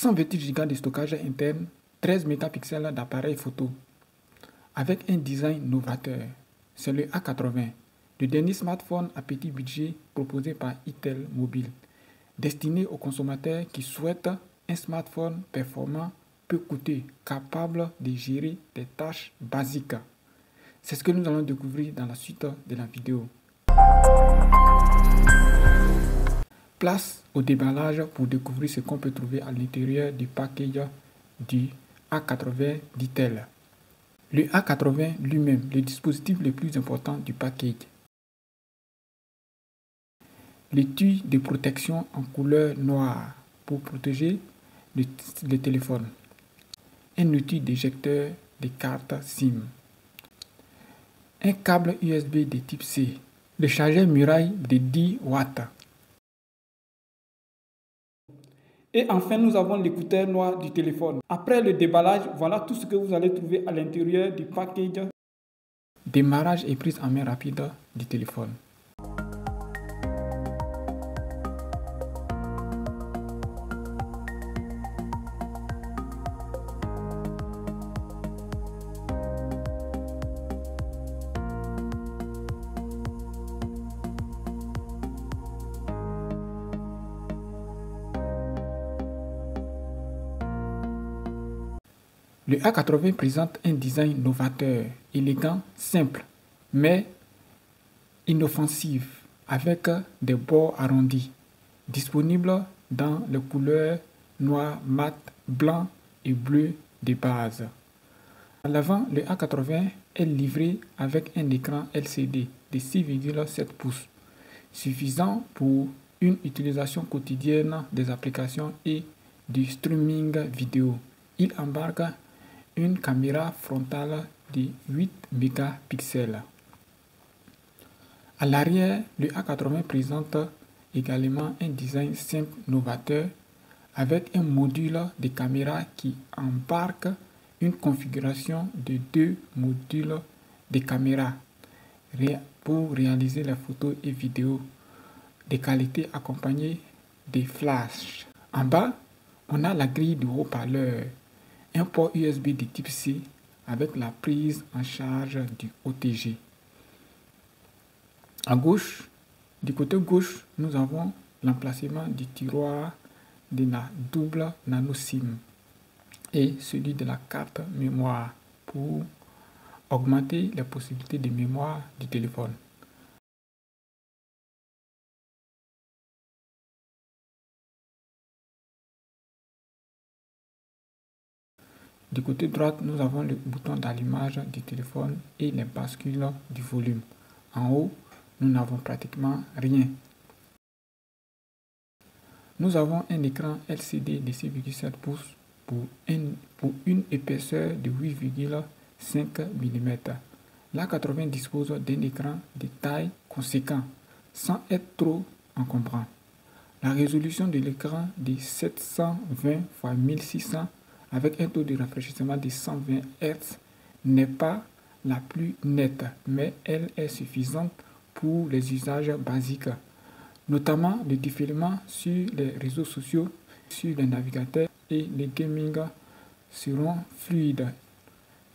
128 Go de stockage interne, 13 mégapixels d'appareil photo. Avec un design novateur, c'est le A80, le dernier smartphone à petit budget proposé par Itel Mobile, destiné aux consommateurs qui souhaitent un smartphone performant, peu coûteux, capable de gérer des tâches basiques. C'est ce que nous allons découvrir dans la suite de la vidéo. Place au déballage pour découvrir ce qu'on peut trouver à l'intérieur du package du A80 d'Itel. Le A80 lui-même, le dispositif le plus important du package. L'étui de protection en couleur noire pour protéger le téléphone. Un outil d'éjecteur de carte SIM. Un câble USB de type C. Le chargeur muraille de 10 watts. Et enfin, nous avons l'écouteur noir du téléphone. Après le déballage, voilà tout ce que vous allez trouver à l'intérieur du package. Démarrage et prise en main rapide du téléphone. Le A80 présente un design novateur, élégant, simple, mais inoffensif, avec des bords arrondis, disponible dans les couleurs noir mat, blanc et bleu de base. À l'avant, le A80 est livré avec un écran LCD de 6,7 pouces, suffisant pour une utilisation quotidienne des applications et du streaming vidéo. Il embarque une caméra frontale de 8 mégapixels. À l'arrière, le A80 présente également un design simple novateur avec un module de caméra qui embarque une configuration de 2 modules de caméra pour réaliser les photos et vidéos de qualité accompagnées de flash. En bas, on a la grille de haut-parleur, un port USB de type C avec la prise en charge du OTG. À gauche, du côté gauche, nous avons l'emplacement du tiroir de la double nano SIM et celui de la carte mémoire pour augmenter les possibilités de mémoire du téléphone. Du côté droit, nous avons le bouton d'allumage du téléphone et les bascules du volume. En haut, nous n'avons pratiquement rien. Nous avons un écran LCD de 6,7 pouces pour une épaisseur de 8,5 mm. L'A80 dispose d'un écran de taille conséquent, sans être trop encombrant. La résolution de l'écran de 720 x 1600 avec un taux de rafraîchissement de 120 Hz n'est pas la plus nette, mais elle est suffisante pour les usages basiques, notamment le défilement sur les réseaux sociaux, sur les navigateurs et les gaming seront fluides.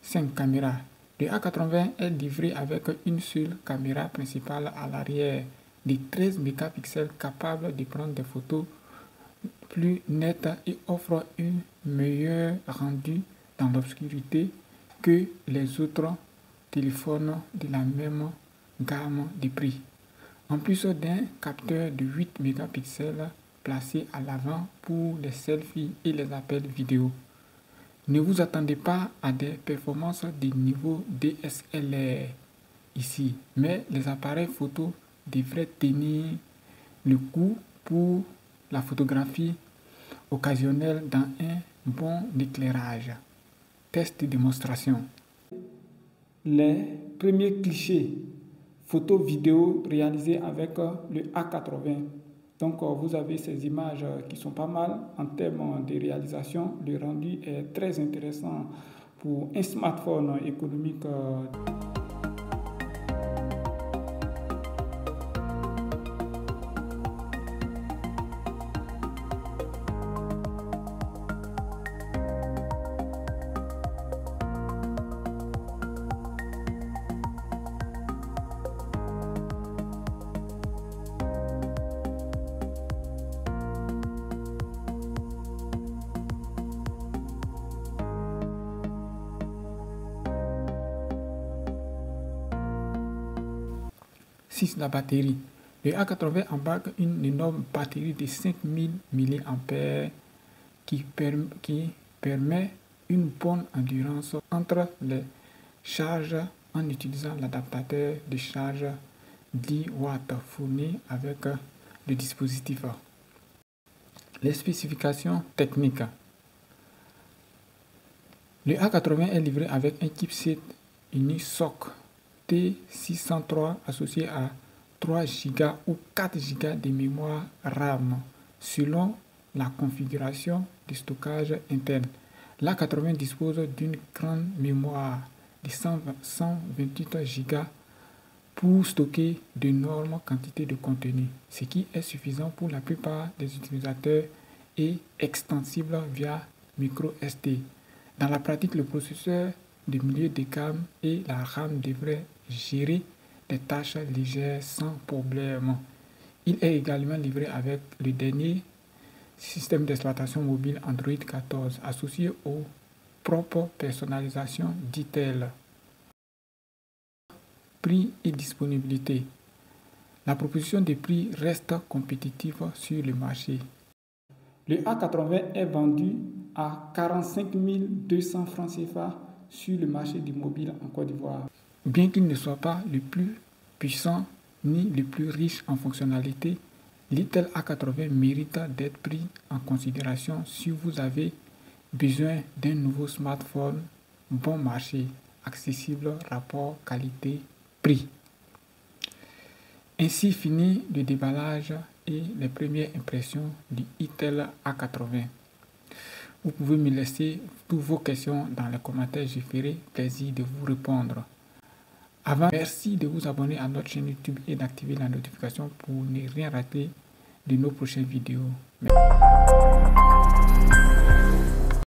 5 caméras. Le A80 est livré avec une seule caméra principale à l'arrière de 13 mégapixels capable de prendre des photos plus nettes et offre un meilleur rendu dans l'obscurité que les autres téléphones de la même gamme de prix. En plus d'un capteur de 8 mégapixels placé à l'avant pour les selfies et les appels vidéo. Ne vous attendez pas à des performances de niveau DSLR ici, mais les appareils photo devraient tenir le coup pour la photographie occasionnelle dans un bon éclairage. Test de démonstration. Les premiers clichés photo vidéo réalisés avec le A80. Donc vous avez ces images qui sont pas mal en termes de réalisation. Le rendu est très intéressant pour un smartphone économique. 6. La batterie. Le A80 embarque une énorme batterie de 5000 mAh qui permet une bonne endurance entre les charges en utilisant l'adaptateur de charge 10 watts fourni avec le dispositif. Les spécifications techniques. Le A80 est livré avec un chipset Unisoc T603 associé à 3 Go ou 4 Go de mémoire RAM selon la configuration de stockage interne. L'A80 dispose d'une grande mémoire de 128 Go pour stocker d'énormes quantités de contenu, ce qui est suffisant pour la plupart des utilisateurs et extensible via microSD. Dans la pratique, le processeur de milieu de gamme et la RAM devraient gérer des tâches légères sans problème. Il est également livré avec le dernier système d'exploitation mobile Android 14 associé aux propres personnalisations d'Intel. Prix et disponibilité. La proposition de prix reste compétitive sur le marché. Le A80 est vendu à 45 200 francs CFA sur le marché du mobile en Côte d'Ivoire. Bien qu'il ne soit pas le plus puissant ni le plus riche en fonctionnalités, l'Intel A80 mérite d'être pris en considération si vous avez besoin d'un nouveau smartphone bon marché, accessible, rapport qualité-prix. Ainsi finit le déballage et les premières impressions du Intel A80. Vous pouvez me laisser toutes vos questions dans les commentaires, je ferai plaisir de vous répondre. Avant, merci de vous abonner à notre chaîne YouTube et d'activer la notification pour ne rien rater de nos prochaines vidéos. Merci.